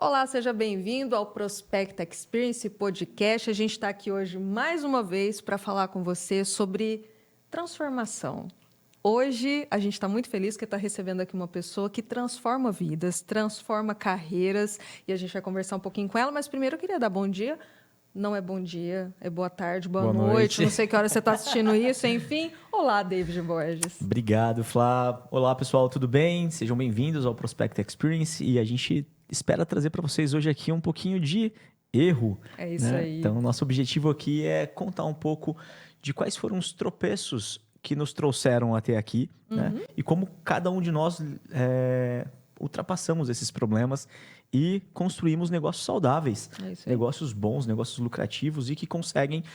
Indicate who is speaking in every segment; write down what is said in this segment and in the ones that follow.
Speaker 1: Olá, seja bem-vindo ao Prospect Experience Podcast. A gente está aqui hoje mais uma vez para falar com você sobre transformação. Hoje a gente está muito feliz que está recebendo aqui uma pessoa que transforma vidas, transforma carreiras e a gente vai conversar um pouquinho com ela, mas primeiro eu queria dar bom dia. Não é bom dia, é boa tarde, boa noite. Não sei que hora você está assistindo isso, enfim. Olá, David Borges.
Speaker 2: Obrigado, Flá. Olá, pessoal, tudo bem? Sejam bem-vindos ao Prospect Experience e a gente espera trazer para vocês hoje aqui um pouquinho de erro.
Speaker 1: É isso aí.
Speaker 2: Então, nosso objetivo aqui é contar um pouco de quais foram os tropeços que nos trouxeram até aqui, né? E como cada um de nós ultrapassamos esses problemas e construímos negócios saudáveis, negócios bons, negócios lucrativos e que conseguem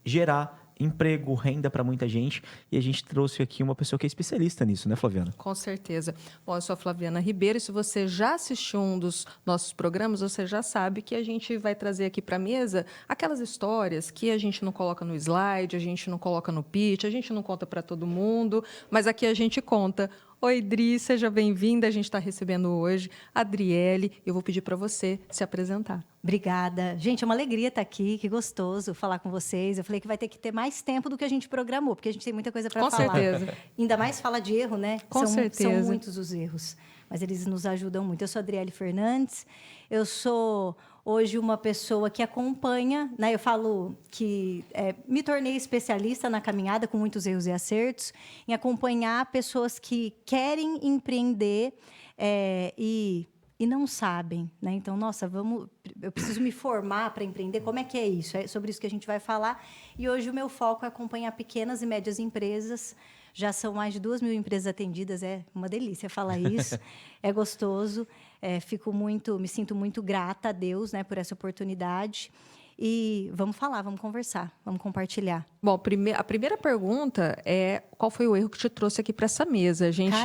Speaker 2: gerar emprego, renda para muita gente. E a gente trouxe aqui uma pessoa que é especialista nisso, né, Flaviana?
Speaker 1: Com certeza. Bom, eu sou a Flaviana Ribeiro e se você já assistiu um dos nossos programas, você já sabe que a gente vai trazer aqui para a mesa aquelas histórias que a gente não coloca no slide, a gente não coloca no pitch, a gente não conta para todo mundo, mas aqui a gente conta. Oi, Dri, seja bem-vinda. A gente está recebendo hoje a Adriele. Eu vou pedir para você se apresentar.
Speaker 3: Obrigada. Gente, é uma alegria estar aqui, que gostoso falar com vocês. Eu falei que vai ter que ter mais tempo do que a gente programou, porque a gente tem muita coisa para falar.
Speaker 1: Com certeza.
Speaker 3: Ainda mais fala de erro, né?
Speaker 1: Com certeza.
Speaker 3: São muitos os erros, mas eles nos ajudam muito. Eu sou a Adriele Fernandes, eu sou hoje uma pessoa que acompanha, né? Eu falo que me tornei especialista na caminhada, com muitos erros e acertos, em acompanhar pessoas que querem empreender e não sabem, né? Então, nossa, eu preciso me formar para empreender. Como é que é isso? É sobre isso que a gente vai falar. E hoje o meu foco é acompanhar pequenas e médias empresas. Já são mais de 2.000 empresas atendidas. É uma delícia falar isso. É gostoso. Me sinto muito grata a Deus, né, por essa oportunidade. E vamos falar, vamos conversar, vamos compartilhar.
Speaker 1: Bom, a primeira pergunta é qual foi o erro que te trouxe aqui para essa mesa? A gente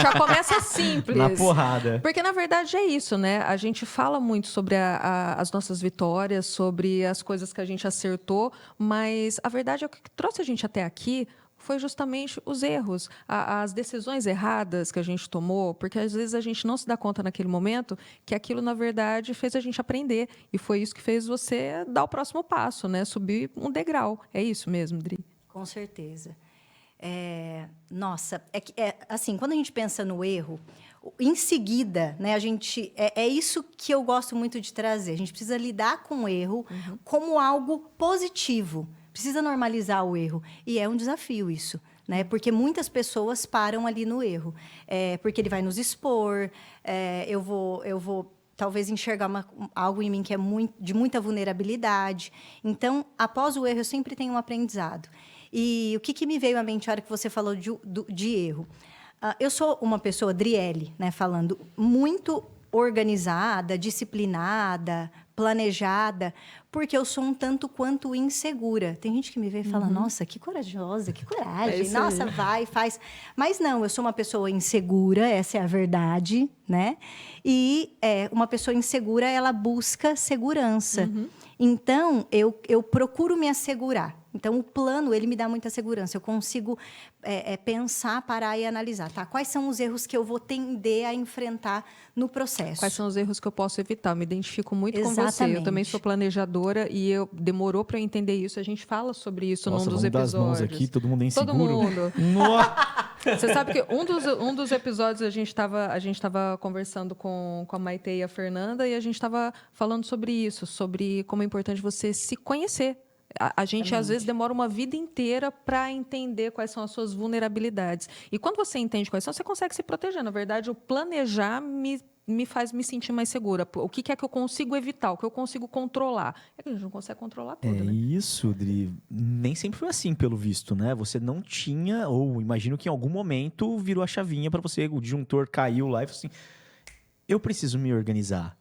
Speaker 1: já começa simples.
Speaker 2: Na porrada.
Speaker 1: Porque, na verdade, é isso, né? A gente fala muito sobre as nossas vitórias, sobre as coisas que a gente acertou, mas a verdade é que o que trouxe a gente até aqui foi justamente os erros, as decisões erradas que a gente tomou, porque às vezes a gente não se dá conta naquele momento que aquilo, na verdade, fez a gente aprender. E foi isso que fez você dar o próximo passo, né? Subir um degrau. É isso mesmo, Dri?
Speaker 3: Com certeza. Nossa, assim, quando a gente pensa no erro, em seguida, né, é isso que eu gosto muito de trazer. A gente precisa lidar com o erro como algo positivo. Precisa normalizar o erro. E é um desafio isso, né? Porque muitas pessoas param ali no erro. Porque ele vai nos expor, eu vou talvez enxergar algo em mim que é de muita vulnerabilidade. Então, após o erro, eu sempre tenho um aprendizado. E o que me veio à mente na hora que você falou de erro? Eu sou uma pessoa, Adriele, né, falando, muito organizada, disciplinada, planejada, porque eu sou um tanto quanto insegura. Tem gente que me vê e fala, nossa, que corajosa, que coragem, nossa, vai, faz. Mas não, eu sou uma pessoa insegura, essa é a verdade, né? E uma pessoa insegura, ela busca segurança. Então, eu procuro me assegurar. Então, o plano, ele me dá muita segurança. Eu consigo pensar, parar e analisar. Tá? Quais são os erros que eu vou tender a enfrentar no processo?
Speaker 1: Quais são os erros que eu posso evitar? Eu me identifico muito com você. Eu também sou planejadora e demorou para eu entender isso. A gente fala sobre isso num dos episódios.
Speaker 2: Das mãos aqui, todo mundo é inseguro.
Speaker 1: Todo mundo. Você sabe que um dos episódios a gente estava conversando com a Maite e a Fernanda e a gente estava falando sobre isso, sobre como é importante você se conhecer. A gente, às vezes, demora uma vida inteira para entender quais são as suas vulnerabilidades. E quando você entende quais são, você consegue se proteger. Na verdade, o planejar me faz me sentir mais segura. O que é que eu consigo evitar? O que eu consigo controlar? É que a gente não consegue controlar tudo, né?
Speaker 2: Isso, Dri. Nem sempre foi assim, pelo visto, né? Você não tinha, ou imagino que em algum momento virou a chavinha para você, o disjuntor caiu lá e falou assim, eu preciso me organizar.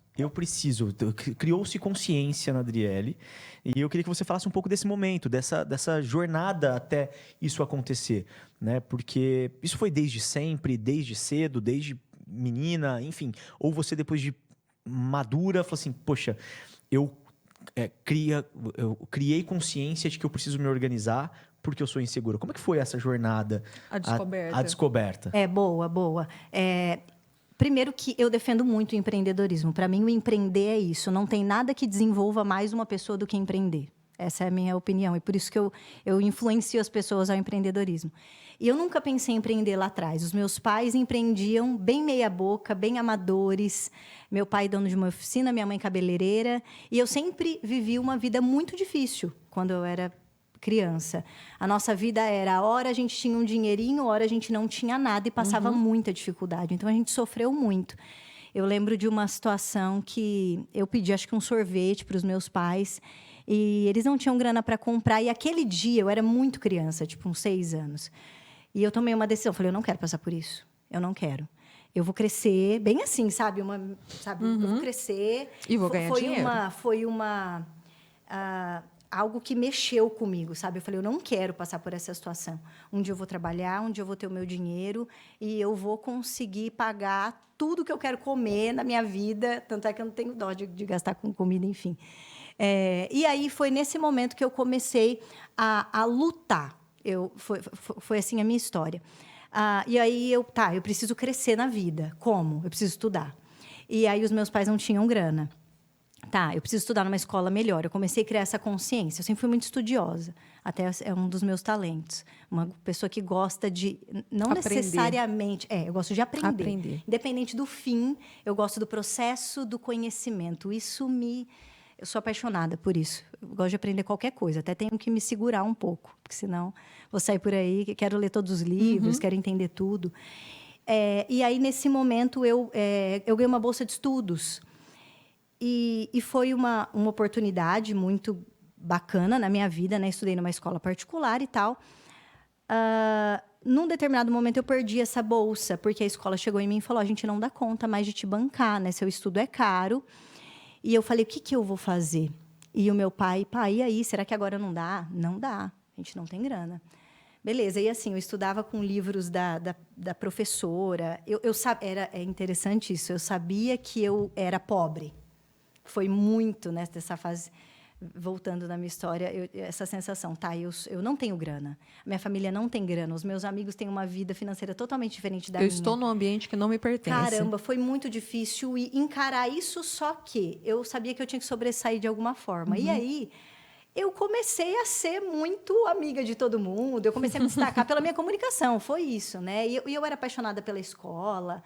Speaker 2: Criou-se consciência na Adriele e eu queria que você falasse um pouco desse momento, dessa jornada até isso acontecer, né? Porque isso foi desde sempre, desde cedo, desde menina, enfim. Ou você, depois de madura, falou assim, poxa, eu criei consciência de que eu preciso me organizar porque eu sou insegura. Como é que foi essa jornada?
Speaker 1: A descoberta.
Speaker 2: A descoberta.
Speaker 3: Boa. primeiro que eu defendo muito o empreendedorismo. Para mim, o empreender é isso. Não tem nada que desenvolva mais uma pessoa do que empreender. Essa é a minha opinião. E por isso que eu influencio as pessoas ao empreendedorismo. E eu nunca pensei em empreender lá atrás. Os meus pais empreendiam bem meia boca, bem amadores. Meu pai dono de uma oficina, minha mãe cabeleireira. E eu sempre vivi uma vida muito difícil quando eu era criança. A nossa vida era, a hora a gente tinha um dinheirinho, a hora a gente não tinha nada e passava muita dificuldade. Então, a gente sofreu muito. Eu lembro de uma situação que eu pedi, acho que um sorvete para os meus pais, e eles não tinham grana para comprar. E aquele dia, eu era muito criança, tipo uns 6 anos. E eu tomei uma decisão. Falei, eu não quero passar por isso. Eu não quero. Eu vou crescer, bem assim, sabe? Eu vou crescer.
Speaker 1: E vou ganhar dinheiro.
Speaker 3: Foi algo que mexeu comigo, sabe? Eu falei, eu não quero passar por essa situação. Um dia eu vou trabalhar, um dia eu vou ter o meu dinheiro e eu vou conseguir pagar tudo que eu quero comer na minha vida. Tanto é que eu não tenho dó de gastar com comida, enfim. E aí foi nesse momento que eu comecei a lutar. Foi assim a minha história. E aí eu preciso crescer na vida. Como? Eu preciso estudar. E aí os meus pais não tinham grana. Eu preciso estudar numa escola melhor. Eu comecei a criar essa consciência. Eu sempre fui muito estudiosa. Até é um dos meus talentos. Uma pessoa que gosta de... Não
Speaker 1: aprender.
Speaker 3: Necessariamente... eu gosto de aprender. Independente do fim, eu gosto do processo do conhecimento. Eu sou apaixonada por isso. Eu gosto de aprender qualquer coisa. Até tenho que me segurar um pouco. Porque senão vou sair por aí, quero ler todos os livros, quero entender tudo. E aí, nesse momento, eu ganhei uma bolsa de estudos. E foi uma oportunidade muito bacana na minha vida, né? Estudei numa escola particular e tal. Num determinado momento, eu perdi essa bolsa, porque a escola chegou em mim e falou, a gente não dá conta mais de te bancar, né? Seu estudo é caro. E eu falei, o que eu vou fazer? E o meu pai, e aí, será que agora não dá? Não dá, a gente não tem grana. Beleza, e assim, eu estudava com livros da professora. É interessante isso, eu sabia que eu era pobre. Foi muito nessa fase, voltando na minha história, essa sensação, eu não tenho grana. Minha família não tem grana, os meus amigos têm uma vida financeira totalmente diferente da minha.
Speaker 1: Eu estou num ambiente que não me pertence.
Speaker 3: Caramba, foi muito difícil encarar isso, só que eu sabia que eu tinha que sobressair de alguma forma. E aí, eu comecei a ser muito amiga de todo mundo, eu comecei a me destacar pela minha comunicação, foi isso, né? E eu era apaixonada pela escola,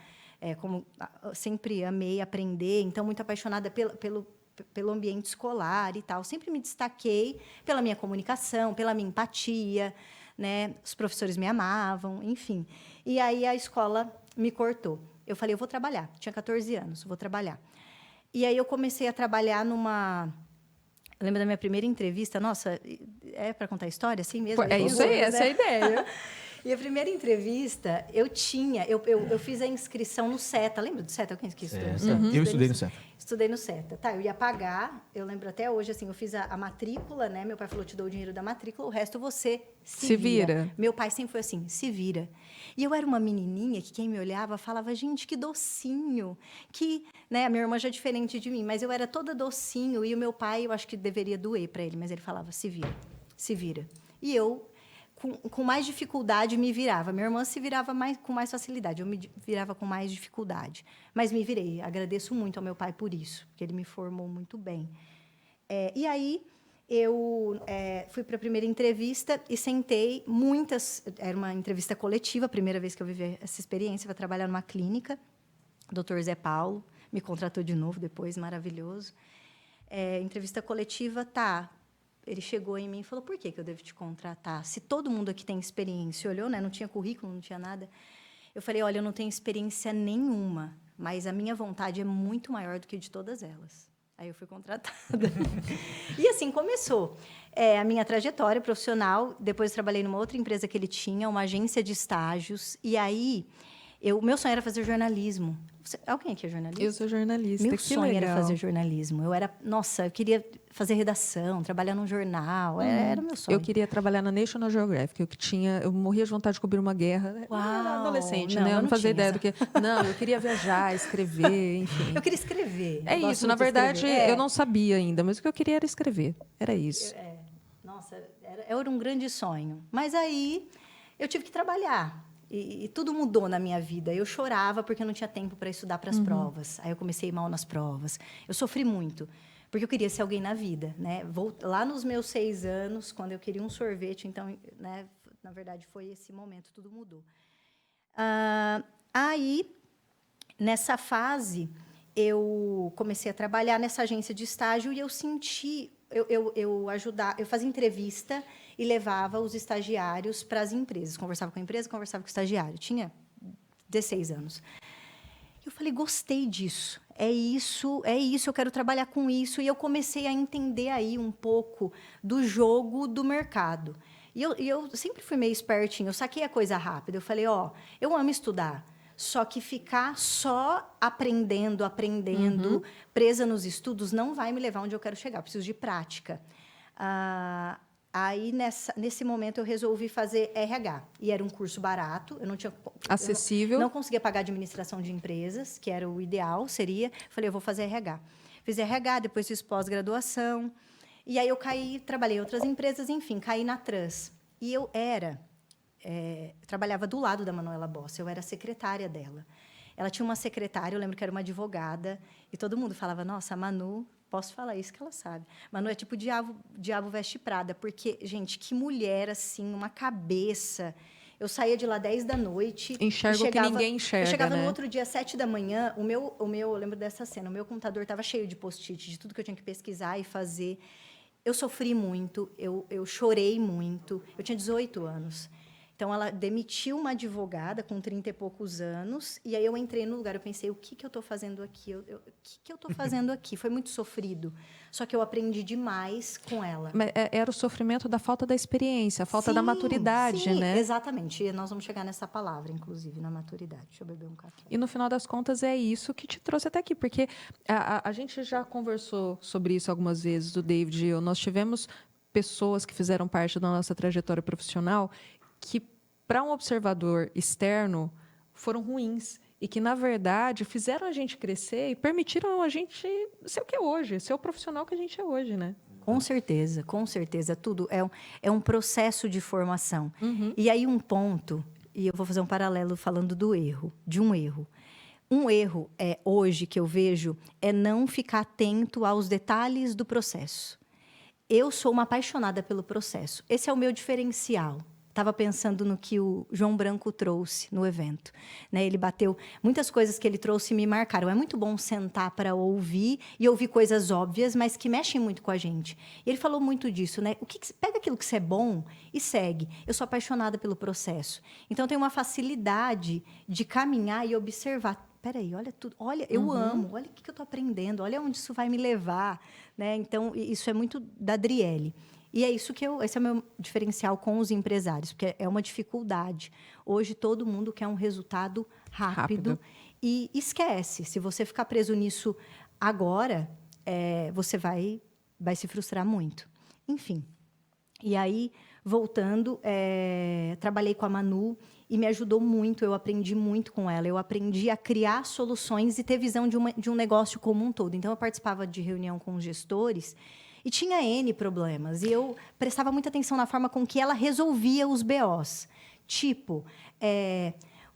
Speaker 3: como eu sempre amei aprender, então muito apaixonada pelo ambiente escolar e tal. Sempre me destaquei pela minha comunicação, pela minha empatia, né? Os professores me amavam, enfim. E aí a escola me cortou. Eu falei, eu vou trabalhar. Tinha 14 anos, vou trabalhar. E aí eu comecei a trabalhar numa... Eu lembro da minha primeira entrevista. Nossa, é para contar a história assim mesmo?
Speaker 1: É isso aí, essa é a ideia.
Speaker 3: E a primeira entrevista, eu fiz a inscrição no SETA. Lembra do SETA? Alguém que estudou no SETA?
Speaker 2: Eu estudei no SETA.
Speaker 3: Estudei no SETA. Eu ia pagar, eu lembro até hoje, assim, eu fiz a matrícula, né? Meu pai falou, te dou o dinheiro da matrícula, o resto você se vira. Meu pai sempre foi assim, se vira. E eu era uma menininha que quem me olhava falava, gente, que docinho. Né? A minha irmã já é diferente de mim, mas eu era toda docinho. E o meu pai, eu acho que deveria doer para ele, mas ele falava, se vira, se vira. E eu... Com mais dificuldade, me virava. Minha irmã se virava com mais facilidade. Eu me virava com mais dificuldade. Mas me virei. Agradeço muito ao meu pai por isso, porque ele me formou muito bem. E aí, eu fui para a primeira entrevista e sentei Era uma entrevista coletiva, a primeira vez que eu vivi essa experiência, para trabalhar numa clínica. O doutor Zé Paulo me contratou de novo depois, maravilhoso. Entrevista coletiva, Ele chegou em mim e falou, por que eu devo te contratar? Se todo mundo aqui tem experiência, olhou, né? Não tinha currículo, não tinha nada. Eu falei, olha, eu não tenho experiência nenhuma, mas a minha vontade é muito maior do que de todas elas. Aí eu fui contratada. E assim começou a minha trajetória profissional. Depois eu trabalhei numa outra empresa que ele tinha, uma agência de estágios. E aí, meu sonho era fazer jornalismo. Alguém aqui é jornalista?
Speaker 1: Eu sou jornalista.
Speaker 3: Meu sonho era fazer jornalismo. Eu queria fazer redação, trabalhar num jornal. Era meu sonho.
Speaker 1: Eu queria trabalhar na National Geographic. Eu morria de vontade de cobrir uma guerra.
Speaker 3: Uau,
Speaker 1: eu era adolescente, né? Eu não fazia ideia do que... Não, eu queria viajar, escrever, enfim.
Speaker 3: Eu queria escrever.
Speaker 1: É isso, na verdade, eu não sabia ainda, mas o que eu queria era escrever. Era isso.
Speaker 3: Nossa, era um grande sonho. Mas aí, eu tive que trabalhar. E tudo mudou na minha vida. Eu chorava porque eu não tinha tempo para estudar para as provas. Aí eu comecei mal nas provas. Eu sofri muito, porque eu queria ser alguém na vida, né? Lá nos meus 6 anos, quando eu queria um sorvete, então, né, na verdade, foi esse momento, tudo mudou. Aí, nessa fase, eu comecei a trabalhar nessa agência de estágio e eu senti... eu fazia entrevista e levava os estagiários para as empresas. Conversava com a empresa, conversava com o estagiário. Tinha 16 anos. Eu falei, gostei disso. É isso, eu quero trabalhar com isso. E eu comecei a entender aí um pouco do jogo do mercado. E eu sempre fui meio espertinha, eu saquei a coisa rápida. Eu falei, eu amo estudar. Só que ficar só aprendendo, presa nos estudos, não vai me levar onde eu quero chegar. Eu preciso de prática. Aí, nesse momento, eu resolvi fazer RH. E era um curso barato. Eu não tinha...
Speaker 1: Acessível.
Speaker 3: Não conseguia pagar administração de empresas, que era o ideal, seria. Falei, eu vou fazer RH. Fiz RH, depois fiz pós-graduação. E aí eu trabalhei em outras empresas, enfim, caí na Trans. E eu trabalhava do lado da Manuela Bossi, eu era secretária dela. Ela tinha uma secretária, eu lembro que era uma advogada, e todo mundo falava, nossa, a Manu, posso falar isso que ela sabe. Manu é tipo diabo veste Prada, porque, gente, que mulher, assim, uma cabeça. Eu saía de lá 10 da noite.
Speaker 1: Enxerga o que ninguém enxerga,
Speaker 3: eu chegava
Speaker 1: né?
Speaker 3: no outro dia, 7 da manhã, eu lembro dessa cena, o meu computador estava cheio de post-it, de tudo que eu tinha que pesquisar e fazer. Eu sofri muito, eu chorei muito. Eu tinha 18 anos. Então, ela demitiu uma advogada com 30 e poucos anos, e aí eu entrei no lugar, eu pensei, o que eu estou fazendo aqui? O que eu estou fazendo aqui? Foi muito sofrido, só que eu aprendi demais com ela.
Speaker 1: Mas era o sofrimento da falta da experiência, a falta da
Speaker 3: Sim,
Speaker 1: maturidade, né?
Speaker 3: Exatamente, e nós vamos chegar nessa palavra, inclusive, na maturidade. Deixa eu beber um café.
Speaker 1: E, no final das contas, é isso que te trouxe até aqui, porque a gente já conversou sobre isso algumas vezes, o David e eu. Nós tivemos pessoas que fizeram parte da nossa trajetória profissional que, para um observador externo, foram ruins e que, na verdade, fizeram a gente crescer e permitiram a gente ser o que é hoje, ser o profissional que a gente é hoje, né?
Speaker 3: Com certeza, tudo é um processo de formação. E aí um ponto, e eu vou fazer um paralelo falando de um erro. Um erro, hoje, que eu vejo, é não ficar atento aos detalhes do processo. Eu sou uma apaixonada pelo processo. Esse é o meu diferencial. Estava pensando no que o João Branco trouxe no evento, né? Ele bateu... Muitas coisas que ele trouxe me marcaram. É muito bom sentar para ouvir e ouvir coisas óbvias, mas que mexem muito com a gente. E ele falou muito disso, né? Pega aquilo que você é bom e segue. Eu sou apaixonada pelo processo. Então, eu tenho uma facilidade de caminhar e observar. Peraí, olha tudo. Olha, eu amo. Olha o que eu estou aprendendo. Olha onde isso vai me levar, né? Então, isso é muito da Adriele. E é isso esse é o meu diferencial com os empresários, porque é uma dificuldade. Hoje, todo mundo quer um resultado rápido. E esquece. Se você ficar preso nisso agora, você vai se frustrar muito. Enfim. E aí, voltando, trabalhei com a Manu e me ajudou muito. Eu aprendi muito com ela. Eu aprendi a criar soluções e ter visão de um negócio como um todo. Então, eu participava de reunião com os gestores e tinha N problemas. E eu prestava muita atenção na forma com que ela resolvia os BOs. Tipo,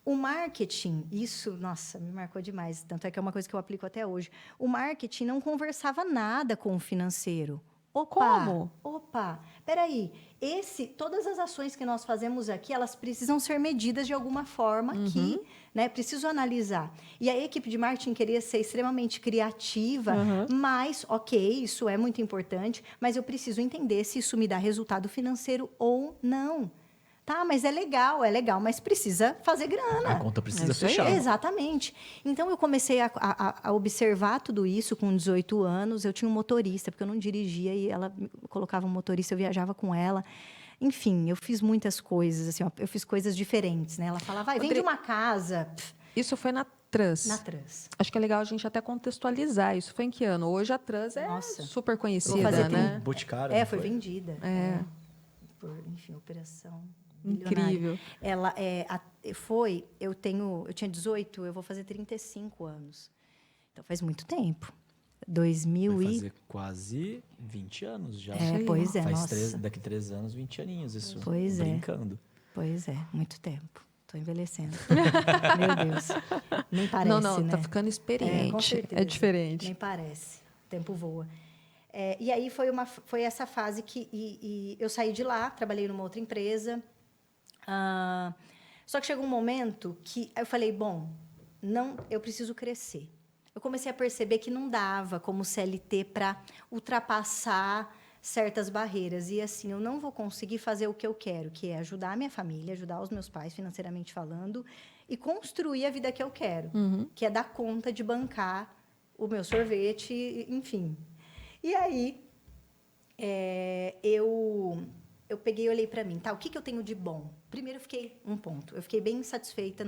Speaker 3: o marketing, isso, nossa, me marcou demais. Tanto é que é uma coisa que eu aplico até hoje. O marketing não conversava nada com o financeiro.
Speaker 1: Como?
Speaker 3: Peraí. Todas as ações que nós fazemos aqui, elas precisam ser medidas de alguma forma aqui, né? Preciso analisar. E a equipe de marketing queria ser extremamente criativa, mas, ok, isso é muito importante, mas eu preciso entender se isso me dá resultado financeiro ou não. Tá, mas é legal, mas precisa fazer grana.
Speaker 2: A conta precisa fechar.
Speaker 3: Exatamente. Então, eu comecei a observar tudo isso com 18 anos. Eu tinha um motorista, porque eu não dirigia, e ela colocava um motorista, eu viajava com ela. Enfim, eu fiz muitas coisas, assim, eu fiz coisas diferentes, né? Ela falava, vende uma casa.
Speaker 1: Isso foi na Trans.
Speaker 3: Na Trans.
Speaker 1: Acho que é legal a gente até contextualizar. Isso foi em que ano? Hoje a Trans é super conhecida, né?
Speaker 2: Boticário.
Speaker 3: Foi vendida. Por, enfim, operação...
Speaker 1: Incrível.
Speaker 3: Ela eu tinha 18, eu vou fazer 35 anos. Então faz muito tempo. 2000
Speaker 2: Vai fazer quase 20 anos já.
Speaker 3: Pois é, nossa.
Speaker 2: Daqui 3 anos, 20 aninhos, isso.
Speaker 3: Pois
Speaker 2: brincando.
Speaker 3: Pois é, muito tempo. Tô envelhecendo. Meu Deus. Nem parece,
Speaker 1: Não,
Speaker 3: né?
Speaker 1: tá ficando experiente.
Speaker 3: Com certeza.
Speaker 1: É diferente.
Speaker 3: Nem parece. O tempo voa. E aí foi essa fase que eu saí de lá, trabalhei numa outra empresa. Só que chegou um momento que eu falei, bom, não, eu preciso crescer. Eu comecei a perceber que não dava como CLT para ultrapassar certas barreiras. E assim, eu não vou conseguir fazer o que eu quero, que é ajudar a minha família, ajudar os meus pais financeiramente falando e construir a vida que eu quero, que é dar conta de bancar o meu sorvete, enfim. E aí, eu peguei e olhei para mim, tá, o que eu tenho de bom? Primeiro, eu fiquei bem satisfeita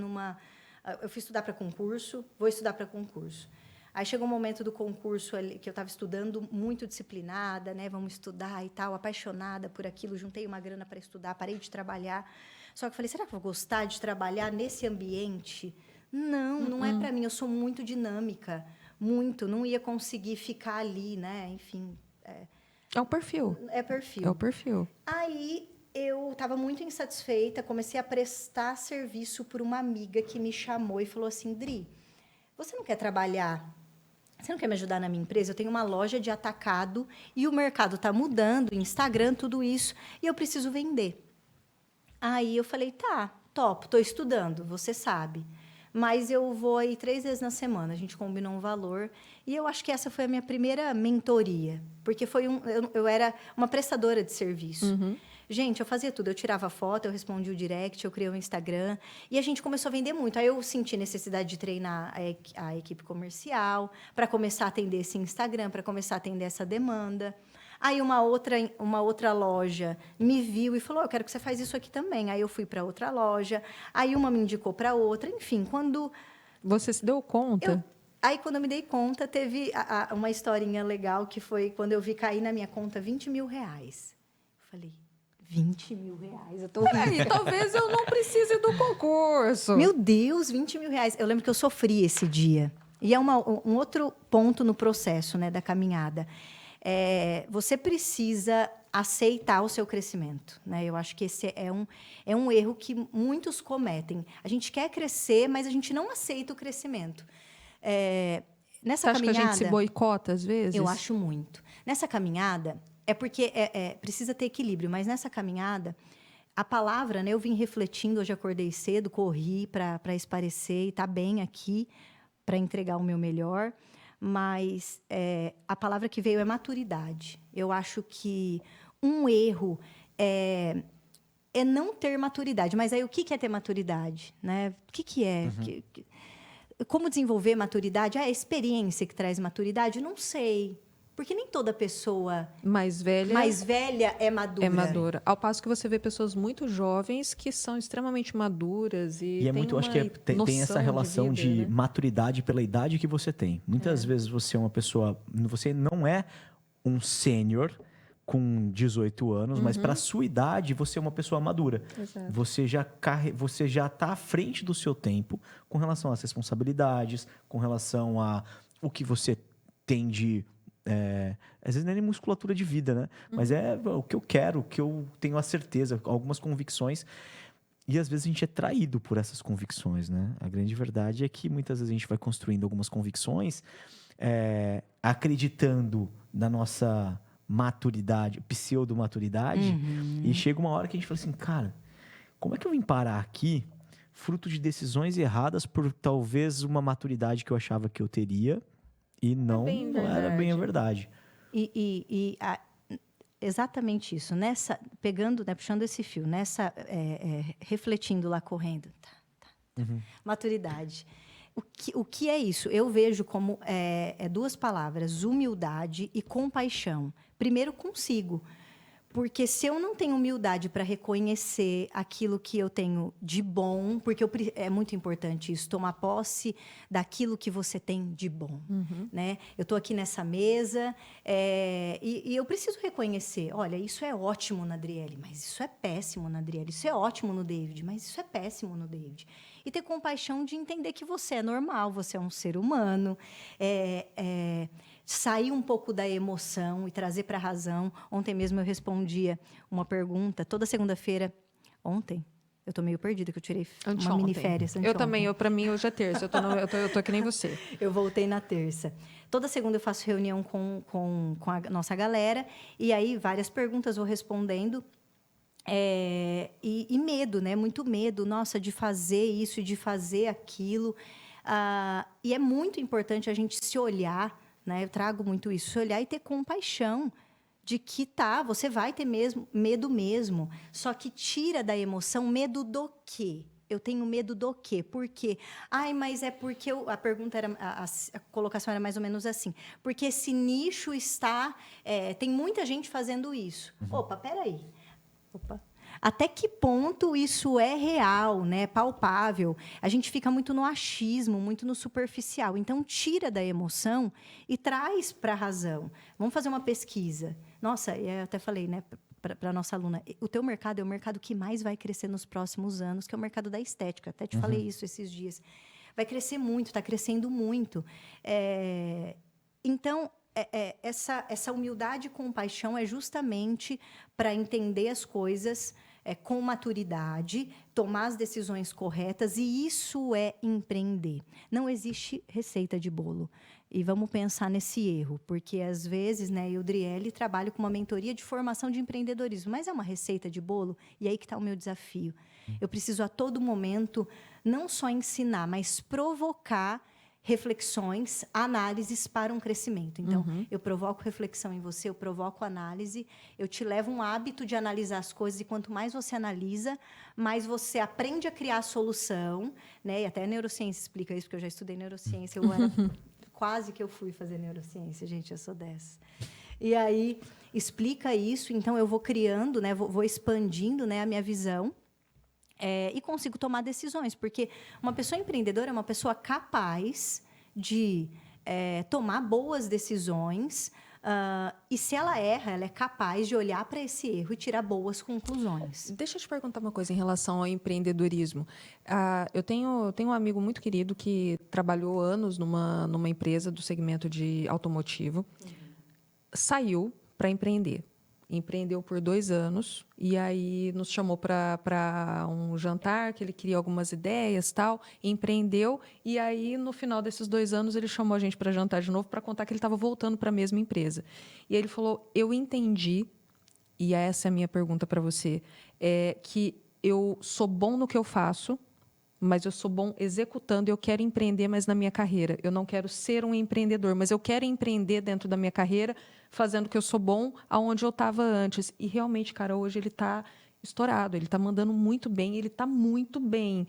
Speaker 3: eu fui estudar para concurso, vou estudar para concurso. Aí chegou um momento do concurso ali, que eu estava estudando muito disciplinada, né? Vamos estudar e tal, apaixonada por aquilo, juntei uma grana para estudar, parei de trabalhar. Só que eu falei, será que eu vou gostar de trabalhar nesse ambiente? Não é para mim, eu sou muito dinâmica, não ia conseguir ficar ali, né? Enfim.
Speaker 1: É o perfil.
Speaker 3: É perfil.
Speaker 1: É o perfil.
Speaker 3: Aí eu estava muito insatisfeita, comecei a prestar serviço por uma amiga que me chamou e falou assim, Dri, você não quer trabalhar? Você não quer me ajudar na minha empresa? Eu tenho uma loja de atacado e o mercado está mudando, Instagram, tudo isso, e eu preciso vender. Aí eu falei, tá, topo, estou estudando, você sabe. Mas eu vou aí 3 vezes na semana, a gente combinou um valor. E eu acho que essa foi a minha primeira mentoria, porque eu era uma prestadora de serviço. Gente, eu fazia tudo. Eu tirava foto, eu respondia o direct, eu criei o Instagram. E a gente começou a vender muito. Aí eu senti necessidade de treinar a equipe comercial para começar a atender esse Instagram, para começar a atender essa demanda. Aí uma outra loja me viu e falou, eu quero que você faça isso aqui também. Aí eu fui para outra loja. Aí uma me indicou para outra. Enfim, quando...
Speaker 1: Você se deu conta?
Speaker 3: Aí, quando eu me dei conta, teve uma historinha legal, que foi quando eu vi cair na minha conta 20 mil reais. Eu falei... 20 mil reais, eu tô rica.
Speaker 1: Talvez eu não precise do concurso.
Speaker 3: Meu Deus, 20 mil reais. Eu lembro que eu sofri esse dia. E é um outro ponto no processo, né, da caminhada. Você precisa aceitar o seu crescimento, né? Eu acho que esse é um erro que muitos cometem. A gente quer crescer, mas a gente não aceita o crescimento. Nessa
Speaker 1: Você acha
Speaker 3: caminhada,
Speaker 1: que a gente se boicota às vezes?
Speaker 3: Eu acho muito. Nessa caminhada... É porque precisa ter equilíbrio, mas nessa caminhada, a palavra, né, eu vim refletindo, hoje acordei cedo, corri para esparecer e estar bem aqui para entregar o meu melhor, mas a palavra que veio é maturidade. Eu acho que um erro é não ter maturidade. Mas aí o que é ter maturidade? Né? O que é? Como desenvolver maturidade? A experiência que traz maturidade? Não sei. Porque nem toda pessoa
Speaker 1: mais velha
Speaker 3: é madura.
Speaker 1: É madura. Ao passo que você vê pessoas muito jovens que são extremamente maduras e
Speaker 2: é muito, acho que tem essa relação de maturidade pela idade que você tem. Muitas vezes você é uma pessoa, você não é um sênior com 18 anos, mas para a sua idade você é uma pessoa madura.
Speaker 1: Exato.
Speaker 2: Você já está à frente do seu tempo com relação às responsabilidades, com relação a o que você tem de às vezes não é nem musculatura de vida, né? Mas é o que eu quero, o que eu tenho a certeza, algumas convicções. E às vezes a gente é traído por essas convicções, né? A grande verdade é que muitas vezes a gente vai construindo algumas convicções acreditando na nossa maturidade, pseudo-maturidade, e chega uma hora que a gente fala assim, cara, como é que eu vim parar aqui fruto de decisões erradas por talvez uma maturidade que eu achava que eu teria e não era bem a verdade.
Speaker 3: Exatamente isso. Pegando, né, puxando esse fio, refletindo lá, correndo. Maturidade. O que é isso? Eu vejo como 2 palavras, humildade e compaixão. Primeiro, consigo. Porque se eu não tenho humildade para reconhecer aquilo que eu tenho de bom, porque é muito importante isso, tomar posse daquilo que você tem de bom. Né? Eu estou aqui nessa mesa e eu preciso reconhecer, olha, isso é ótimo na Adriele, mas isso é péssimo na Adriele. Isso é ótimo no David, mas isso é péssimo no David. E ter compaixão de entender que você é normal, você é um ser humano, sair um pouco da emoção e trazer para a razão. Ontem mesmo eu respondia uma pergunta, toda segunda-feira, ontem? Eu tô meio perdida, que eu tirei uma
Speaker 1: Anteontem.
Speaker 3: mini férias.
Speaker 1: Eu também, pra mim hoje é terça. Eu tô que nem você.
Speaker 3: Eu voltei na terça. Toda segunda eu faço reunião com a nossa galera, e aí várias perguntas vou respondendo. E medo, né? Muito medo, nossa, de fazer isso e de fazer aquilo. E é muito importante a gente se olhar, né? Eu trago muito isso, se olhar e ter compaixão de que você vai ter medo mesmo, só que tira da emoção medo do quê? Eu tenho medo do quê? Por quê? Mas é porque a pergunta era, a colocação era mais ou menos assim. Porque esse nicho está, tem muita gente fazendo isso. Opa, peraí. Até que ponto isso é real, né? Palpável? A gente fica muito no achismo, muito no superficial. Então, tira da emoção e traz para a razão. Vamos fazer uma pesquisa. Nossa, eu até falei, né, para a nossa aluna, o teu mercado é o mercado que mais vai crescer nos próximos anos, que é o mercado da estética. Até te falei isso esses dias. Vai crescer muito, está crescendo muito. Então, essa humildade e compaixão é justamente para entender as coisas com maturidade, tomar as decisões corretas, e isso é empreender. Não existe receita de bolo. E vamos pensar nesse erro, porque, às vezes, né, eu, Driele, trabalho com uma mentoria de formação de empreendedorismo, mas é uma receita de bolo? E aí que está o meu desafio. Eu preciso, a todo momento, não só ensinar, mas provocar reflexões, análises para um crescimento. Então, eu provoco reflexão em você, eu provoco análise, eu te levo um hábito de analisar as coisas, e quanto mais você analisa, mais você aprende a criar a solução, né? E até a neurociência explica isso, porque eu já estudei neurociência, quase que eu fui fazer neurociência, gente, eu sou dessa. E aí, explica isso, então eu vou criando, né? Vou expandindo, né, a minha visão, e consigo tomar decisões, porque uma pessoa empreendedora é uma pessoa capaz de tomar boas decisões, e se ela erra, ela é capaz de olhar para esse erro e tirar boas conclusões.
Speaker 1: Deixa eu te perguntar uma coisa em relação ao empreendedorismo. Eu tenho um amigo muito querido que trabalhou anos numa empresa do segmento de automotivo, saiu para empreender. Empreendeu por 2 anos e aí nos chamou para um jantar, que ele queria algumas ideias, tal, empreendeu, e aí no final desses 2 anos ele chamou a gente para jantar de novo para contar que ele estava voltando para a mesma empresa. E ele falou: eu entendi, e essa é a minha pergunta para você, que eu sou bom no que eu faço, mas eu sou bom executando, eu quero empreender, mas na minha carreira. Eu não quero ser um empreendedor, mas eu quero empreender dentro da minha carreira, fazendo o que eu sou bom, aonde eu estava antes. E realmente, cara, hoje ele está estourado, ele está mandando muito bem, ele está muito bem.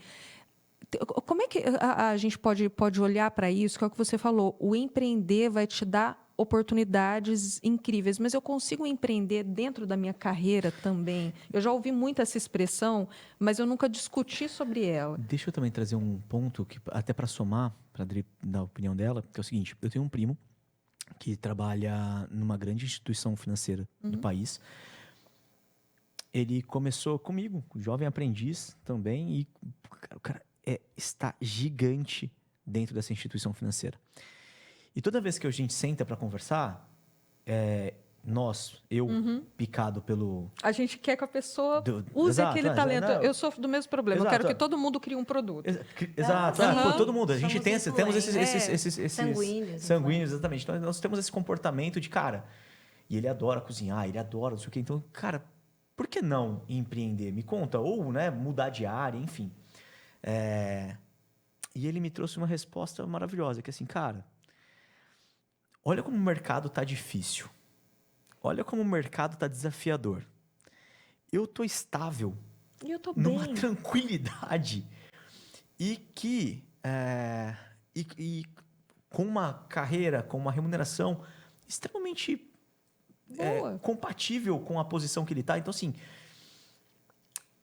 Speaker 1: Como é que a gente pode olhar para isso, que é o que você falou? O empreender vai te dar oportunidades incríveis, mas eu consigo empreender dentro da minha carreira também? Eu já ouvi muito essa expressão, mas eu nunca discuti sobre ela.
Speaker 2: Deixa eu também trazer um ponto, que até para somar, para dar a opinião dela, que é o seguinte: eu tenho um primo que trabalha numa grande instituição financeira do país. Ele começou comigo, jovem aprendiz também, e o cara está gigante dentro dessa instituição financeira. E toda vez que a gente senta para conversar, picado pelo...
Speaker 1: A gente quer que a pessoa use aquele talento. Eu sofro do mesmo problema.
Speaker 2: Exato.
Speaker 1: Eu quero que todo mundo crie um produto.
Speaker 2: Exato. Todo mundo. A gente temos esses
Speaker 3: sanguíneos,
Speaker 2: exatamente. Então, nós temos esse comportamento de, cara, e ele adora cozinhar, ele adora não sei o quê. Então, cara, por que não empreender? Me conta. Ou, né, mudar de área, enfim. E ele me trouxe uma resposta maravilhosa, que assim, cara, olha como o mercado tá difícil. Olha como o mercado tá desafiador. Eu tô estável.
Speaker 1: E eu tô
Speaker 2: numa
Speaker 1: bem.
Speaker 2: tranquilidade. E que... E com uma carreira, com uma remuneração extremamente compatível com a posição que ele tá. Então, assim...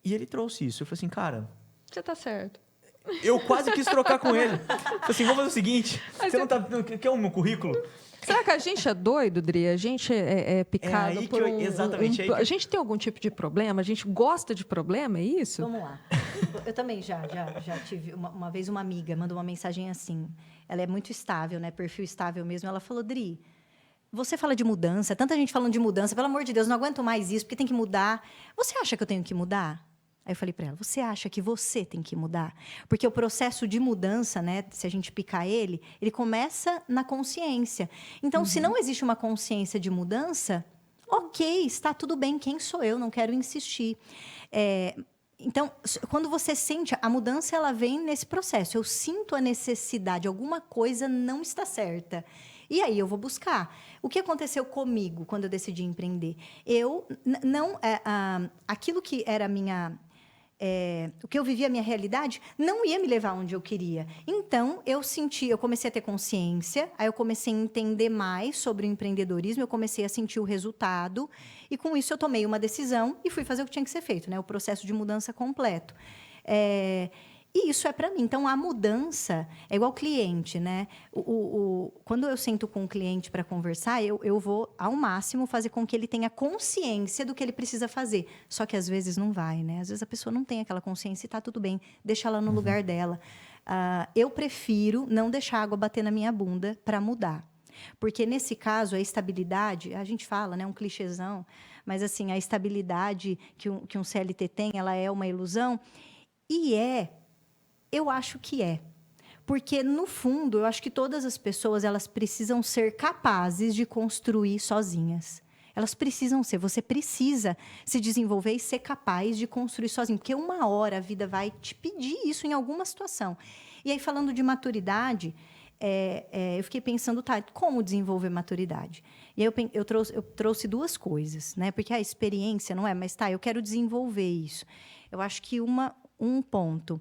Speaker 2: E ele trouxe isso. Eu falei assim, cara...
Speaker 1: Você tá certo.
Speaker 2: Eu quase quis trocar com ele. Falei assim, vamos fazer o seguinte. Você não tá... Quer o meu currículo?
Speaker 1: Será que a gente é doido, Dri? A gente é picado
Speaker 2: aí
Speaker 1: por
Speaker 2: exatamente aí que...
Speaker 1: A gente tem algum tipo de problema? A gente gosta de problema, é isso?
Speaker 3: Vamos lá. Eu também já tive... Uma vez uma amiga mandou uma mensagem assim. Ela é muito estável, né? Perfil estável mesmo. Ela falou: Dri, você fala de mudança, tanta gente falando de mudança. Pelo amor de Deus, não aguento mais isso, porque tem que mudar. Você acha que eu tenho que mudar? Aí eu falei para ela, você acha que você tem que mudar? Porque o processo de mudança, né, se a gente picar ele começa na consciência. Então, se não existe uma consciência de mudança, ok, está tudo bem, quem sou eu? Não quero insistir. Então, quando você sente, a mudança ela vem nesse processo. Eu sinto a necessidade, alguma coisa não está certa. E aí eu vou buscar. O que aconteceu comigo quando eu decidi empreender? Aquilo que era a minha... o que eu vivia, a minha realidade, não ia me levar onde eu queria. Então, eu comecei a ter consciência, aí eu comecei a entender mais sobre o empreendedorismo, eu comecei a sentir o resultado, e com isso eu tomei uma decisão e fui fazer o que tinha que ser feito, né? O processo de mudança completo. E isso é para mim. Então, a mudança é igual cliente, né? Quando eu sento com o cliente para conversar, eu vou, ao máximo, fazer com que ele tenha consciência do que ele precisa fazer. Só que, às vezes, não vai, né? Às vezes, a pessoa não tem aquela consciência e está tudo bem. Deixa ela no lugar dela. Eu prefiro não deixar a água bater na minha bunda para mudar. Porque, nesse caso, a estabilidade... A gente fala, né? Um clichêzão. Mas, assim, a estabilidade que um CLT tem, ela é uma ilusão. E eu acho que é. Porque, no fundo, eu acho que todas as pessoas elas precisam ser capazes de construir sozinhas. Elas precisam ser. Você precisa se desenvolver e ser capaz de construir sozinho. Porque uma hora a vida vai te pedir isso em alguma situação. E aí, falando de maturidade, eu fiquei pensando, tá, como desenvolver maturidade? E aí eu trouxe duas coisas, né? Porque a experiência não é, mas tá, eu quero desenvolver isso. Eu acho que um ponto...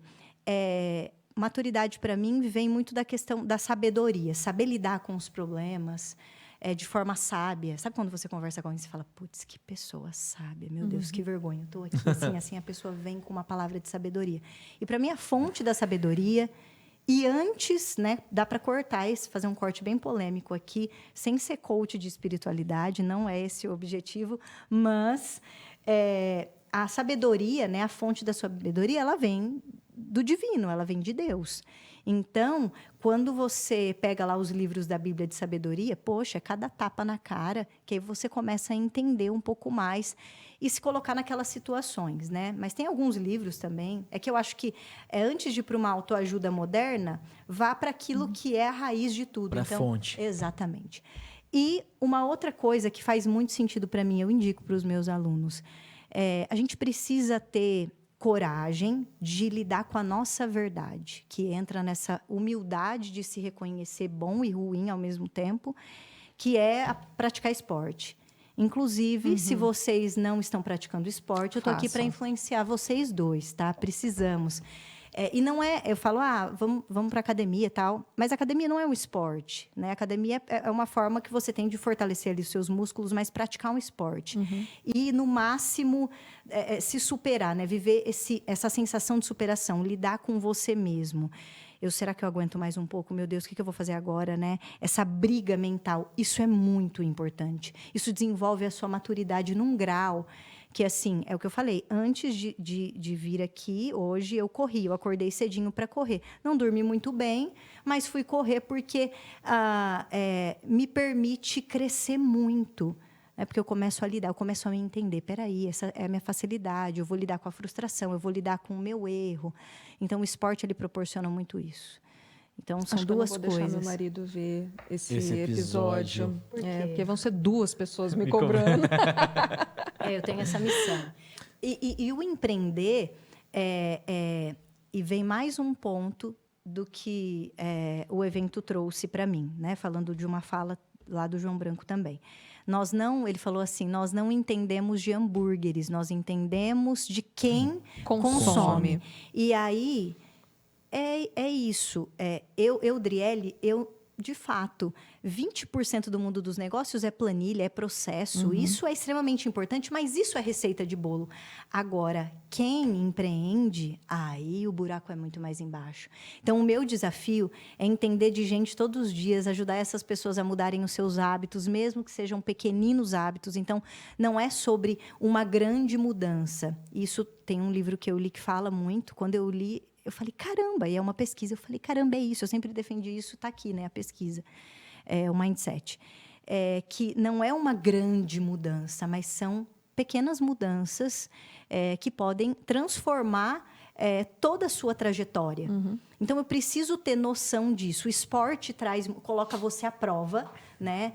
Speaker 3: maturidade, para mim, vem muito da questão da sabedoria. Saber lidar com os problemas de forma sábia. Sabe quando você conversa com alguém e você fala, putz, que pessoa sábia. Meu Deus, que vergonha. Eu estou aqui assim, a pessoa vem com uma palavra de sabedoria. E, para mim, a fonte da sabedoria... E antes, né, dá para cortar fazer um corte bem polêmico aqui, sem ser coach de espiritualidade, não é esse o objetivo, mas... a sabedoria, né, a fonte da sabedoria, ela vem do divino, ela vem de Deus. Então, quando você pega lá os livros da Bíblia de sabedoria, poxa, cada tapa na cara, que aí você começa a entender um pouco mais e se colocar naquelas situações, né? Mas tem alguns livros também, é que eu acho que antes de ir para uma autoajuda moderna, vá para aquilo que é a raiz de tudo.
Speaker 2: Para a fonte.
Speaker 3: Exatamente. E uma outra coisa que faz muito sentido para mim, eu indico para os meus alunos, a gente precisa ter coragem de lidar com a nossa verdade, que entra nessa humildade de se reconhecer bom e ruim ao mesmo tempo, que é praticar esporte. Inclusive, se vocês não estão praticando esporte, eu estou aqui para influenciar vocês dois, tá? Precisamos. E não eu falo, vamos para a academia e tal, mas a academia não é um esporte, né? A academia é uma forma que você tem de fortalecer ali os seus músculos, mas praticar um esporte. E, no máximo, se superar, né? Viver essa sensação de superação, lidar com você mesmo. Será que eu aguento mais um pouco? Meu Deus, o que eu vou fazer agora, né? Essa briga mental, isso é muito importante. Isso desenvolve a sua maturidade num grau que, assim, é o que eu falei. Antes de vir aqui, hoje, eu acordei cedinho para correr. Não dormi muito bem, mas fui correr porque me permite crescer muito. Porque eu começo a lidar, eu começo a me entender. Peraí, essa é a minha facilidade, eu vou lidar com a frustração, eu vou lidar com o meu erro. Então, o esporte, ele proporciona muito isso. Então, são duas coisas.
Speaker 1: Eu vou deixar meu marido ver esse episódio.
Speaker 3: Porque
Speaker 1: vão ser duas pessoas me cobrando.
Speaker 3: Eu tenho essa missão. E o empreender, e vem mais um ponto do que o evento trouxe para mim, né? Falando de uma fala lá do João Branco também. Ele falou assim, nós não entendemos de hambúrgueres, nós entendemos de quem consome. E aí, é isso. Driele, de fato, 20% do mundo dos negócios é planilha, é processo. Isso é extremamente importante, mas isso é receita de bolo. Agora, quem empreende, aí o buraco é muito mais embaixo. Então, o meu desafio é entender de gente todos os dias, ajudar essas pessoas a mudarem os seus hábitos, mesmo que sejam pequeninos hábitos. Então, não é sobre uma grande mudança. Isso tem um livro que eu li que fala muito. Quando eu li, eu falei, caramba, e é uma pesquisa. Eu falei, caramba, é isso. Eu sempre defendi isso, está aqui, né, a pesquisa. O mindset. Que não é uma grande mudança, mas são pequenas mudanças que podem transformar toda a sua trajetória. Então, eu preciso ter noção disso. O esporte coloca você à prova, né?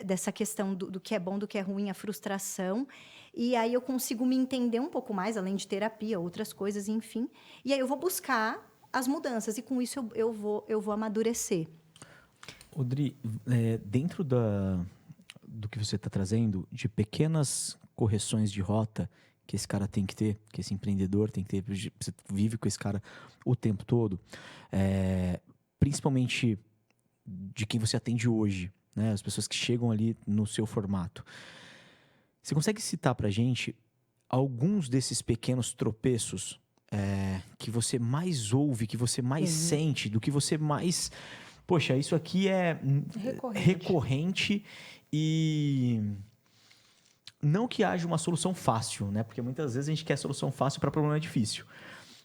Speaker 3: Dessa questão do que é bom, do que é ruim, a frustração. E aí eu consigo me entender um pouco mais, além de terapia, outras coisas, enfim. E aí eu vou buscar as mudanças. E com isso eu vou amadurecer.
Speaker 2: Odri, dentro do que você está trazendo, de pequenas correções de rota que esse cara tem que ter, que esse empreendedor tem que ter, você vive com esse cara o tempo todo, principalmente de quem você atende hoje, né? As pessoas que chegam ali no seu formato. Você consegue citar pra gente alguns desses pequenos tropeços que você mais ouve, que você mais sente, do que você mais... Poxa, isso aqui é recorrente e... Não que haja uma solução fácil, né? Porque muitas vezes a gente quer solução fácil para problema difícil.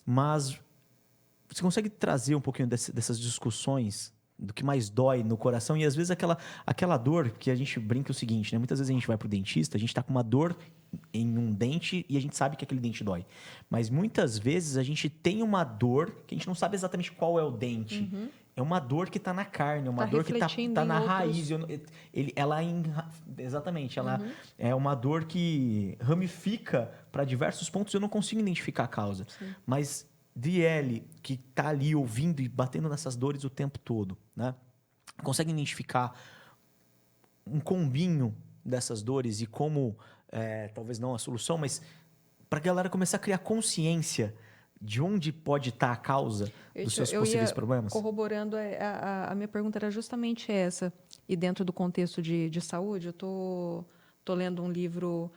Speaker 2: Mas você consegue trazer um pouquinho dessas discussões do que mais dói no coração? E às vezes aquela dor que a gente brinca o seguinte, né? Muitas vezes a gente vai pro dentista, a gente tá com uma dor em um dente e a gente sabe que aquele dente dói. Mas muitas vezes a gente tem uma dor que a gente não sabe exatamente qual é o dente. É uma dor que está na carne, é uma dor que está na raiz. Exatamente, ela é uma dor que ramifica para diversos pontos. Eu não consigo identificar a causa. Sim. Mas DL, que está ali ouvindo e batendo nessas dores o tempo todo, né? Consegue identificar um combinho dessas dores e como, talvez não a solução, mas para a galera começar a criar consciência de onde pode estar a causa dos seus possíveis problemas?
Speaker 1: Corroborando, a minha pergunta era justamente essa. E dentro do contexto de saúde, eu tô lendo um livro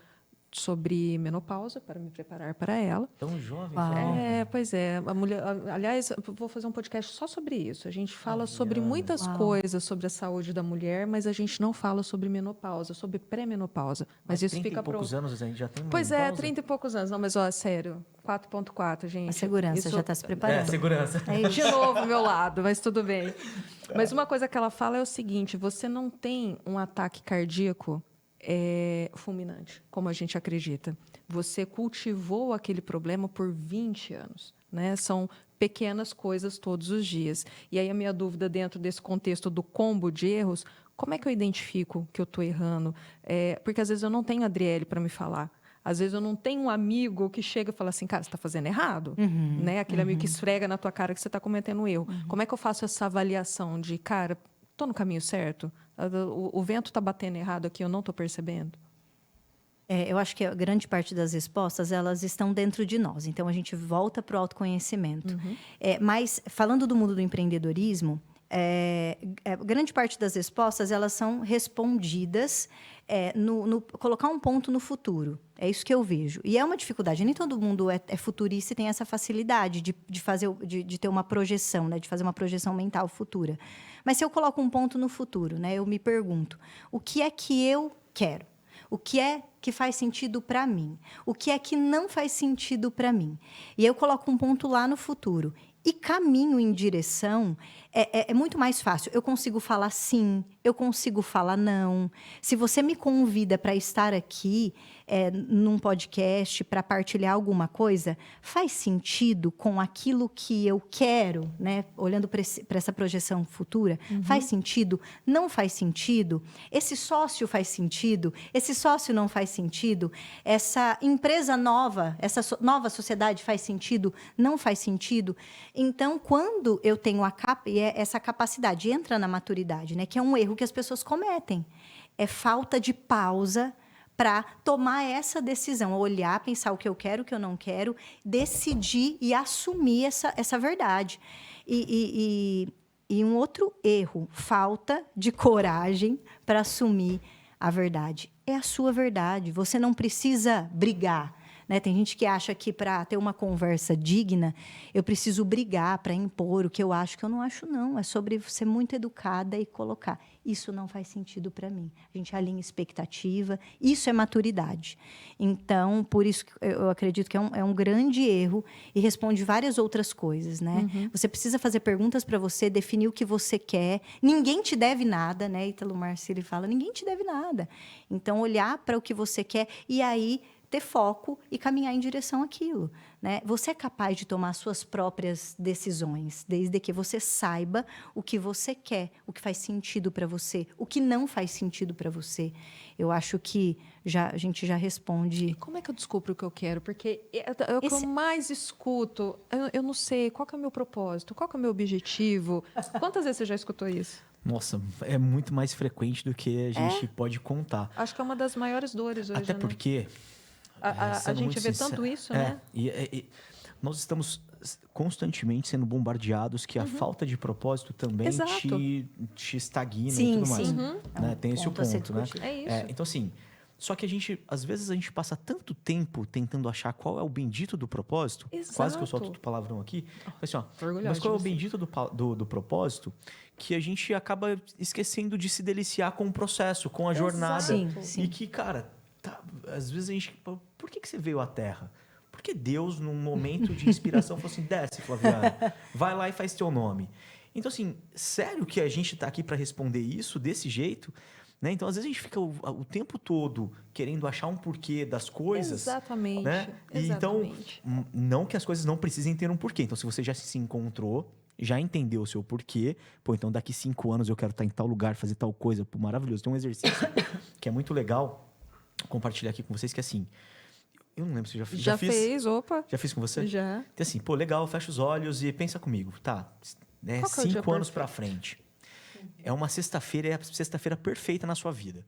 Speaker 1: sobre menopausa para me preparar para ela.
Speaker 2: Tão jovem.
Speaker 1: Pois é. A mulher, aliás, eu vou fazer um podcast só sobre isso. A gente fala sobre muitas coisas sobre a saúde da mulher, mas a gente não fala sobre menopausa, sobre pré-menopausa. Mas isso fica para
Speaker 2: poucos anos a gente já tem
Speaker 1: Pois menopausa? 30 e poucos anos. Não, mas sério, 4.4, gente.
Speaker 3: A segurança já está se preparando.
Speaker 2: Segurança.
Speaker 1: De novo, meu lado, mas tudo bem. Mas uma coisa que ela fala é o seguinte: você não tem um ataque cardíaco fulminante, como a gente acredita. Você cultivou aquele problema por 20 anos, né? São pequenas coisas todos os dias. E aí a minha dúvida dentro desse contexto do combo de erros, como é que eu identifico que eu estou errando? Porque às vezes eu não tenho Adriele para me falar. Às vezes eu não tenho um amigo que chega e fala assim, cara, você está fazendo errado. Né? Aquele amigo que esfrega na tua cara que você está cometendo um erro. Como é que eu faço essa avaliação de, cara, estou no caminho certo? O vento está batendo errado aqui, eu não estou percebendo?
Speaker 3: Eu acho que a grande parte das respostas, elas estão dentro de nós. Então, a gente volta para o autoconhecimento. Mas, falando do mundo do empreendedorismo, grande parte das respostas, elas são respondidas no colocar um ponto no futuro. É isso que eu vejo. E é uma dificuldade. Nem todo mundo é futurista e tem essa facilidade de ter uma projeção, né? De fazer uma projeção mental futura. Mas se eu coloco um ponto no futuro, né? Eu me pergunto, o que é que eu quero? O que é que faz sentido para mim? O que é que não faz sentido para mim? E aí eu coloco um ponto lá no futuro. E caminho em direção é muito mais fácil. Eu consigo falar sim, eu consigo falar não. Se você me convida para estar aqui num podcast, para partilhar alguma coisa, faz sentido com aquilo que eu quero, né? Olhando para essa projeção futura, faz sentido? Não faz sentido? Esse sócio faz sentido? Esse sócio não faz sentido? Essa empresa nova, essa nova sociedade faz sentido? Não faz sentido? Então, quando eu tenho essa capacidade, entra na maturidade, né? Que é um erro que as pessoas cometem. É falta de pausa para tomar essa decisão, olhar, pensar o que eu quero, o que eu não quero, decidir e assumir essa verdade. E um outro erro, falta de coragem para assumir a verdade. É a sua verdade, você não precisa brigar. né? Tem gente que acha que para ter uma conversa digna, eu preciso brigar para impor o que eu acho, que eu não acho, não. É sobre ser muito educada e colocar. Isso não faz sentido para mim. A gente alinha expectativa, isso é maturidade. Então, por isso, eu acredito que é um grande erro e responde várias outras coisas, né? Você precisa fazer perguntas para você, definir o que você quer. Ninguém te deve nada, né? Ítalo Marcilli fala, ninguém te deve nada. Então, olhar para o que você quer e aí ter foco e caminhar em direção àquilo, né? Você é capaz de tomar suas próprias decisões, desde que você saiba o que você quer, o que faz sentido para você, o que não faz sentido para você. Eu acho que a gente já responde.
Speaker 1: E como é que eu descubro o que eu quero? Porque é o que eu mais escuto. Eu não sei qual que é o meu propósito, qual que é o meu objetivo. Quantas vezes você já escutou isso?
Speaker 2: Nossa, é muito mais frequente do que a gente pode contar.
Speaker 1: Acho que é uma das maiores dores hoje,
Speaker 2: Até porque...
Speaker 1: A gente vê tanto isso, né?
Speaker 2: E nós estamos constantemente sendo bombardeados que a falta de propósito também te estagna e tudo mais. Né? Tem esse ponto, né?
Speaker 1: É isso.
Speaker 2: Então, assim, só que às vezes a gente passa tanto tempo tentando achar qual é o bendito do propósito, quase que eu solto o palavrão aqui, assim, ó, mas qual é o bendito do propósito, que a gente acaba esquecendo de se deliciar com o processo, com a jornada.
Speaker 3: Sim.
Speaker 2: E que, cara... às vezes a gente... Por que você veio à Terra? Porque Deus, num momento de inspiração, falou assim, desce, Flaviano, vai lá e faz teu nome. Então, assim, sério que a gente está aqui para responder isso desse jeito? Né? Então, às vezes a gente fica o tempo todo querendo achar um porquê das coisas.
Speaker 1: Exatamente.
Speaker 2: Né? E
Speaker 1: Exatamente.
Speaker 2: então, não que as coisas não precisem ter um porquê. Então, se você já se encontrou, já entendeu o seu porquê, então daqui 5 anos eu quero estar em tal lugar, fazer tal coisa, pô, maravilhoso. Tem um exercício que é muito legal compartilhar aqui com vocês, que assim, eu não lembro se eu já fiz.
Speaker 1: Já fez, opa.
Speaker 2: Já fiz com você?
Speaker 1: Já.
Speaker 2: Então assim, pô, legal, fecha os olhos e pensa comigo, tá? 5 anos pra frente. É uma sexta-feira, é a sexta-feira perfeita na sua vida.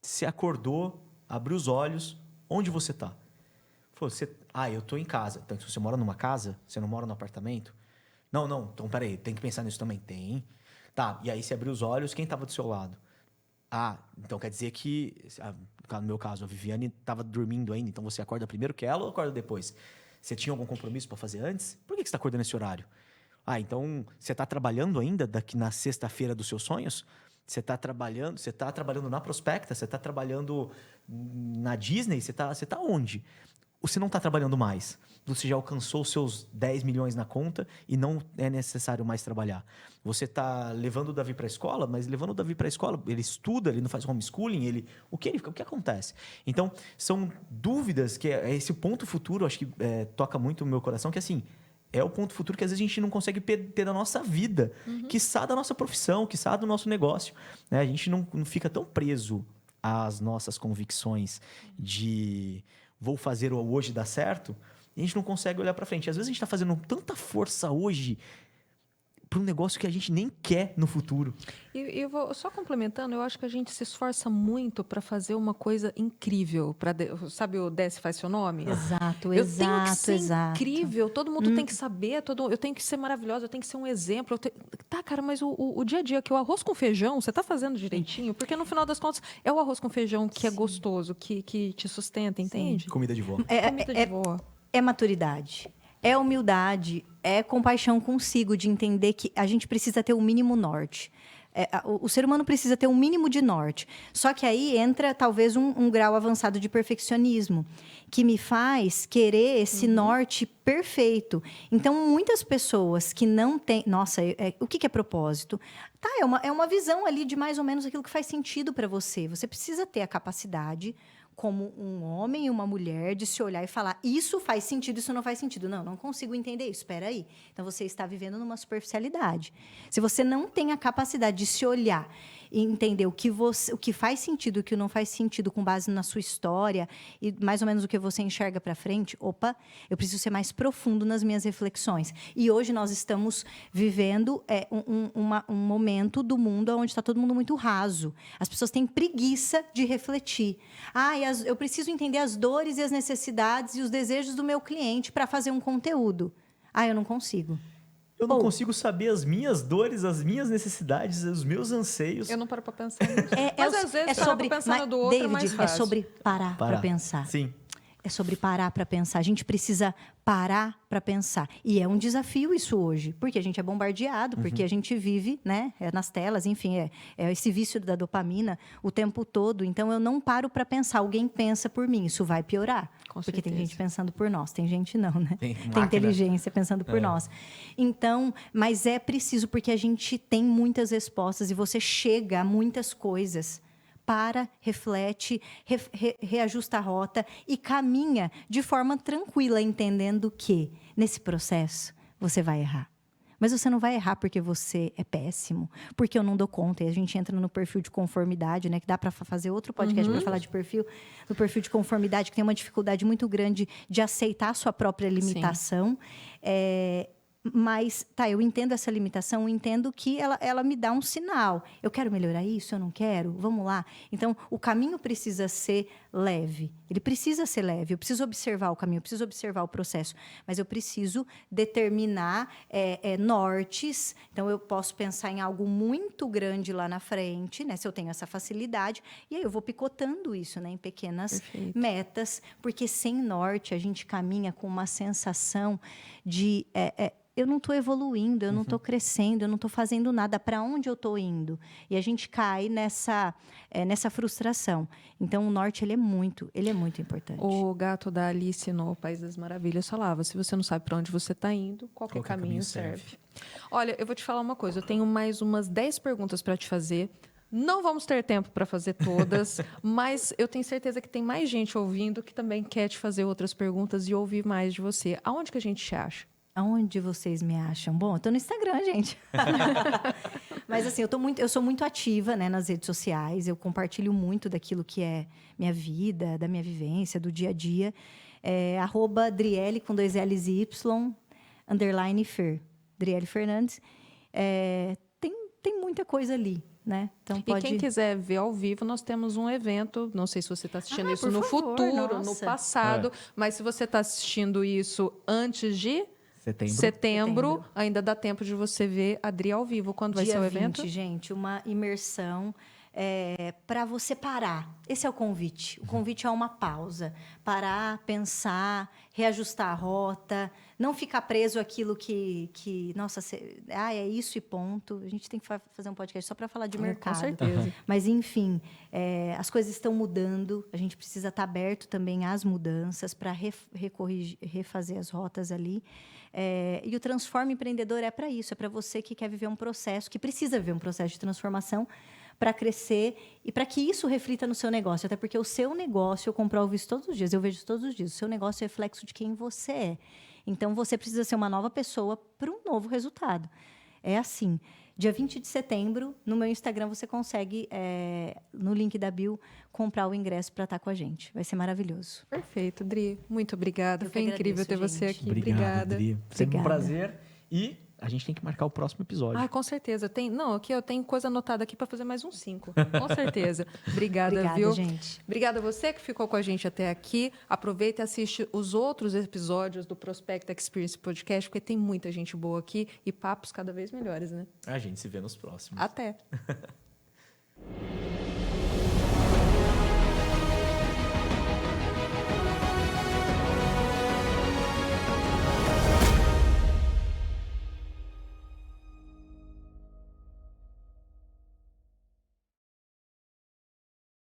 Speaker 2: Você acordou, abriu os olhos, onde você tá? Eu tô em casa. Então, se você mora numa casa, você não mora no apartamento? Não, então peraí, tem que pensar nisso também. Tem. Tá, e aí você abriu os olhos, quem tava do seu lado? Então quer dizer que, no meu caso, a Viviane estava dormindo ainda, então você acorda primeiro que ela ou acorda depois? Você tinha algum compromisso para fazer antes? Por que você está acordando nesse horário? Então você está trabalhando ainda daqui na sexta-feira dos seus sonhos? Você está trabalhando na Prospecta? Você está trabalhando na Disney? Você tá onde? Você não está trabalhando mais. Você já alcançou os seus 10 milhões na conta e não é necessário mais trabalhar. Você está levando o Davi para a escola, mas levando o Davi para a escola, ele estuda, ele não faz homeschooling, o que acontece? Então, são dúvidas que é esse ponto futuro, acho que toca muito no meu coração, que assim, é o ponto futuro que às vezes a gente não consegue ter na nossa vida, quiçá da nossa profissão, quiçá do nosso negócio. Né? A gente não fica tão preso às nossas convicções de... vou fazer o hoje dar certo, e a gente não consegue olhar para frente. Às vezes a gente está fazendo tanta força hoje para um negócio que a gente nem quer no futuro.
Speaker 1: E eu vou só complementando, eu acho que a gente se esforça muito para fazer uma coisa incrível. Sabe o Desce Faz Seu Nome?
Speaker 3: Exato.
Speaker 1: Eu tenho que ser incrível, todo mundo tem que saber, eu tenho que ser maravilhosa, eu tenho que ser um exemplo. Tá, cara, mas o dia a dia, que o arroz com feijão, você tá fazendo direitinho? Porque no final das contas, é o arroz com feijão que é gostoso, que te sustenta, entende?
Speaker 2: Comida de vó.
Speaker 1: Comida de vó.
Speaker 3: É maturidade. É humildade, é compaixão consigo, de entender que a gente precisa ter o mínimo norte. O ser humano precisa ter um mínimo de norte. Só que aí entra, talvez, um grau avançado de perfeccionismo, que me faz querer esse norte perfeito. Então, muitas pessoas que não têm... Nossa, o que é propósito? Tá, é uma visão ali de mais ou menos aquilo que faz sentido para você. Você precisa ter a capacidade... como um homem e uma mulher, de se olhar e falar, isso faz sentido, isso não faz sentido. Não consigo entender isso, espera aí. Então, você está vivendo numa superficialidade. Se você não tem a capacidade de se olhar e entender o que faz sentido, o que não faz sentido, com base na sua história e mais ou menos o que você enxerga para frente, eu preciso ser mais profundo nas minhas reflexões. E hoje nós estamos vivendo um momento do mundo onde está todo mundo muito raso. As pessoas têm preguiça de refletir. Eu preciso entender as dores e as necessidades e os desejos do meu cliente para fazer um conteúdo. Eu não consigo.
Speaker 2: Eu não consigo saber as minhas dores, as minhas necessidades, os meus anseios.
Speaker 1: Eu não paro para pensar nisso. Mas às vezes parar para pensar no do outro é mais fácil.
Speaker 3: É sobre parar para pensar.
Speaker 2: Sim.
Speaker 3: é sobre parar para pensar. A gente precisa parar para pensar. E é um desafio isso hoje, porque a gente é bombardeado, porque a gente vive, né, nas telas, enfim, é esse vício da dopamina o tempo todo. Então, eu não paro para pensar. Alguém pensa por mim, isso vai piorar.
Speaker 1: Com
Speaker 3: porque tem
Speaker 1: certeza.
Speaker 3: gente pensando por nós, tem gente não, né?
Speaker 2: Tem
Speaker 3: Tem
Speaker 2: máquina.
Speaker 3: inteligência pensando por nós. Então, mas é preciso, porque a gente tem muitas respostas e você chega a muitas coisas. Para, reflete, reajusta a rota e caminha de forma tranquila, entendendo que nesse processo você vai errar. Mas você não vai errar porque você é péssimo, porque eu não dou conta. E a gente entra no perfil de conformidade, né? Que dá para fazer outro podcast para falar de perfil, do perfil de conformidade, que tem uma dificuldade muito grande de aceitar a sua própria limitação. Mas, tá, eu entendo essa limitação, eu entendo que ela me dá um sinal. Eu quero melhorar isso, eu não quero? Vamos lá. Então, o caminho precisa ser leve. Ele precisa ser leve. Eu preciso observar o caminho, eu preciso observar o processo. Mas eu preciso determinar nortes. Então, eu posso pensar em algo muito grande lá na frente, né? Se eu tenho essa facilidade. E aí, eu vou picotando isso, né? Em pequenas metas. Porque sem norte, a gente caminha com uma sensação de... eu não estou evoluindo, eu não estou crescendo, eu não estou fazendo nada. Para onde eu estou indo? E a gente cai nessa frustração. Então, o norte ele é muito importante.
Speaker 1: O gato da Alice no País das Maravilhas falava: se você não sabe para onde você está indo, qualquer caminho serve. Olha, eu vou te falar uma coisa. Eu tenho mais umas 10 perguntas para te fazer. Não vamos ter tempo para fazer todas, mas eu tenho certeza que tem mais gente ouvindo que também quer te fazer outras perguntas e ouvir mais de você. Aonde que a gente te acha?
Speaker 3: Aonde vocês me acham? Bom, eu tô no Instagram, gente. Mas assim, eu sou muito ativa, né, nas redes sociais. Eu compartilho muito daquilo que é minha vida, da minha vivência, do dia a dia. @Driele com 2 L's e Y _ Fer. Driele Fernandes. Tem muita coisa ali, né? Então
Speaker 1: E quem quiser ver ao vivo, nós temos um evento. Não sei se você está assistindo isso no
Speaker 3: favor,
Speaker 1: futuro, no
Speaker 3: nossa.
Speaker 1: passado, mas se você está assistindo isso antes de setembro, ainda dá tempo de você ver a Dri ao vivo. Quando vai ser o evento?
Speaker 3: Dia 20, gente, uma imersão para você parar. Esse é o convite. O convite é uma pausa. Parar, pensar, reajustar a rota, não ficar preso àquilo que nossa, é isso e ponto. A gente tem que fazer um podcast só para falar de mercado.
Speaker 1: Com certeza.
Speaker 3: Mas, enfim, as coisas estão mudando. A gente precisa estar aberto também às mudanças para refazer as rotas ali. E o Transforma Empreendedor é para isso. É para você que quer viver um processo, que precisa viver um processo de transformação para crescer e para que isso reflita no seu negócio. Até porque o seu negócio, eu comprovo isso todos os dias, eu vejo isso todos os dias. O seu negócio é reflexo de quem você é. Então, você precisa ser uma nova pessoa para um novo resultado. É assim. Dia 20 de setembro, no meu Instagram, você consegue, no link da bio, comprar o ingresso para estar com a gente. Vai ser maravilhoso.
Speaker 1: Perfeito, Dri. Muito obrigada. Foi incrível ter você aqui.
Speaker 2: Obrigada. Dri. Sempre um
Speaker 3: Obrigada.
Speaker 2: prazer. E a gente tem que marcar o próximo episódio.
Speaker 1: Ah, com certeza. Aqui eu tenho coisa anotada aqui para fazer mais uns 5. Com certeza. Obrigada, viu?
Speaker 3: Gente.
Speaker 1: Obrigada a você que ficou com a gente até aqui. Aproveita e assiste os outros episódios do Prospect Experience Podcast, porque tem muita gente boa aqui e papos cada vez melhores, né?
Speaker 2: A gente se vê nos próximos.
Speaker 1: Até!